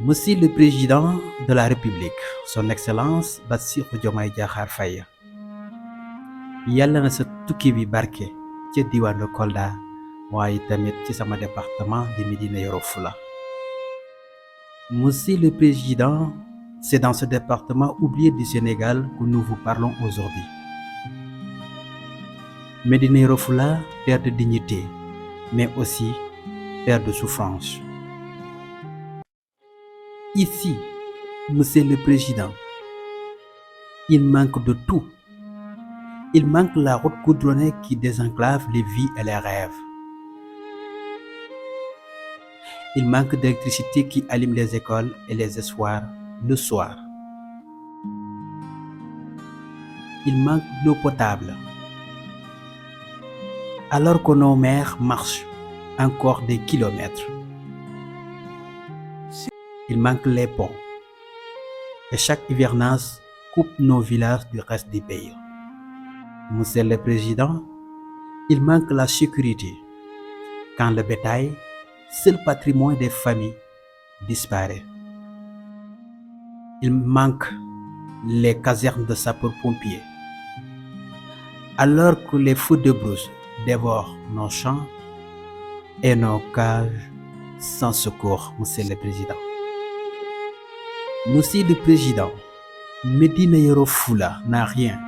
Monsieur le Président de la République, Son Excellence Bassirou Diomaye Diakhar Faye, yàlla na sa tukki bi barke ca diwaanu Kolda waaye tamit ci sama département de Médina Yoro Foulah. Monsieur le Président, c'est dans ce département oublié du Sénégal que nous vous parlons aujourd'hui. Médina Yoro Foulah, terre de dignité, mais aussi terre de souffrance. Ici, Monsieur le Président, il manque de tout. Il manque la route goudronnée qui désenclave les vies et les rêves. Il manque d'électricité qui allume les écoles et les espoirs le soir. Il manque d'eau potable. Alors que nos mères marchent encore des kilomètres. Il manque les ponts. Et chaque hivernage coupe nos villages du reste du pays. Monsieur le Président, il manque la sécurité. Quand le bétail, seul patrimoine des familles, disparaît. Il manque les casernes de sapeurs-pompiers. Alors que les feux de brousse dévorent nos champs et nos cages sans secours, Monsieur le Président. Monsieur le Président, Médina Yoro Foulah n'a rien,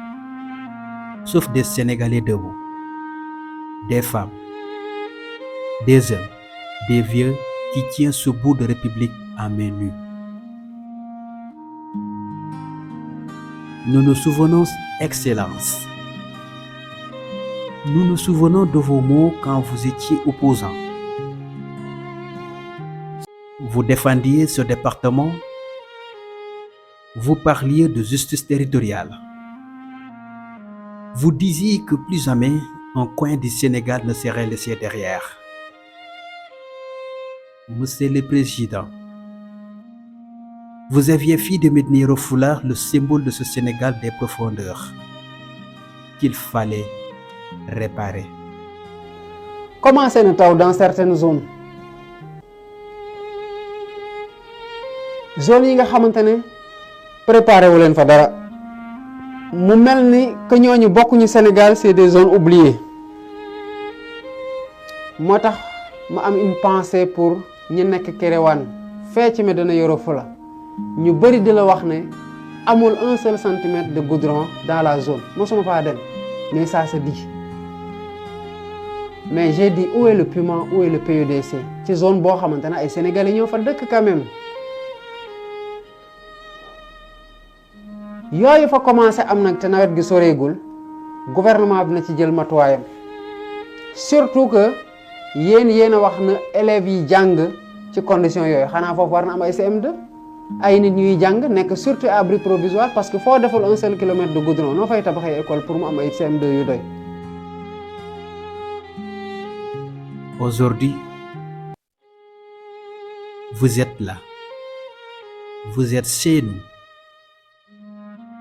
sauf des Sénégalais debout, des femmes, des hommes, des vieux qui tiennent ce bout de république en main nue. Nous nous souvenons, Excellence. Nous nous souvenons de vos mots quand vous étiez opposant. Vous défendiez ce département. Vous parliez de justice territoriale. Vous disiez que plus jamais un coin du Sénégal ne serait laissé derrière. Monsieur le Président, vous aviez fait de Médina Yoro Foulah le symbole de ce Sénégal des profondeurs qu'il fallait réparer. Commencé na taw dans certaines zones yi nga xamante ne préparé wu leen fa dara mu mel ni que ñooñu bokkuñu Sénégal, c'est des zones oubliées. moo tax ma am une pensée pour ñi nekk Kéréwan fee ci Médina Yoro Foulah ñu bëri di la wax ne amul un seul centimètre de goudron dans la zone mosuma faa dem mais ça se dit. Mais j'ai dit où est le piment, où est le PUDC ci zone boo xamante ne ay Sénégalais ñoo fa dëkk quand même. yooyu fa commencé am nag te nawet gi soreegul gouvernement bi na ci jël matuwaayam surtout que yéen a wax na élèves yi jàng ci condition yooyu xanaa foofu war na am ay CM2 ay nit ñuy jàng nekk surtout abri provisoire parce que foo deful un seul kilomètre de goudron noo fay tabaxee école pour mu am ay CM2 yu doy. Aujourd'hui, vous êtes là. Vous êtes chez nous,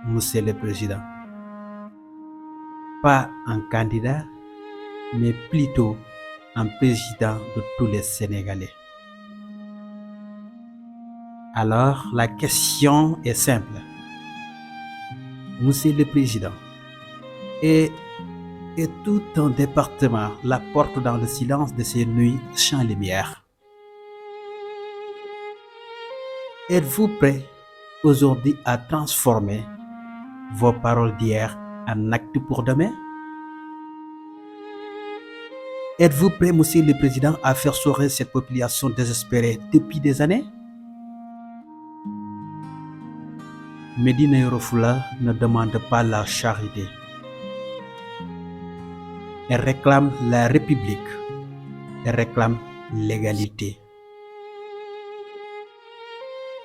Monsieur le Président. Pas un candidat, mais plutôt un président de tous les Sénégalais. Alors, la question est simple. Monsieur le Président, et tout un département la porte dans le silence de ces nuits sans lumière. Êtes-vous prêt aujourd'hui à transformer vos paroles d'hier en actes pour demain? Êtes-vous prêt, Monsieur le Président, à faire sourire cette population désespérée depuis des années? Médina Yoro Foulah ne demande pas la charité. Elle réclame la République. Elle réclame l'égalité.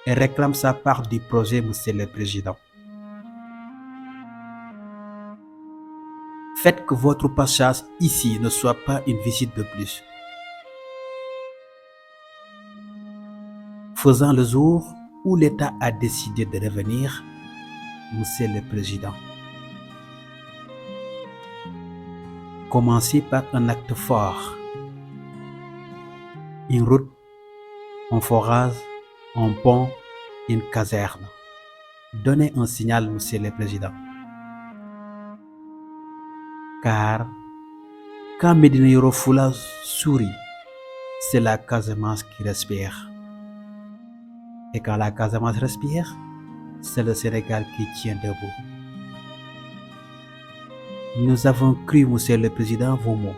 Elle réclame sa part du projet, Monsieur le Président. Faites que votre passage ici ne soit pas une visite de plus. Faisant le jour où l'État a décidé de revenir, Monsieur le Président. Commencez par un acte fort. Une route, un forage, un pont, une caserne. Donnez un signal, Monsieur le Président. Car quand Médina Yoro Fula sourit, c'est la Casamance qui respire. Et quand la Casamance respire, c'est le Sénégal qui tient debout. Nous avons cru, Monsieur le Président, vos mots.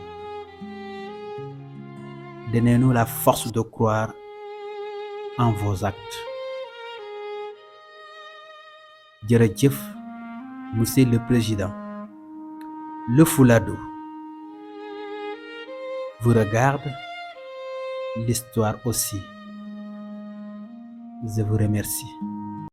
Donnez-nous la force de croire en vos actes. Jërëjëf, Monsieur le Président. Le Fuladu vous regarde, l'histoire aussi. Je vous remercie.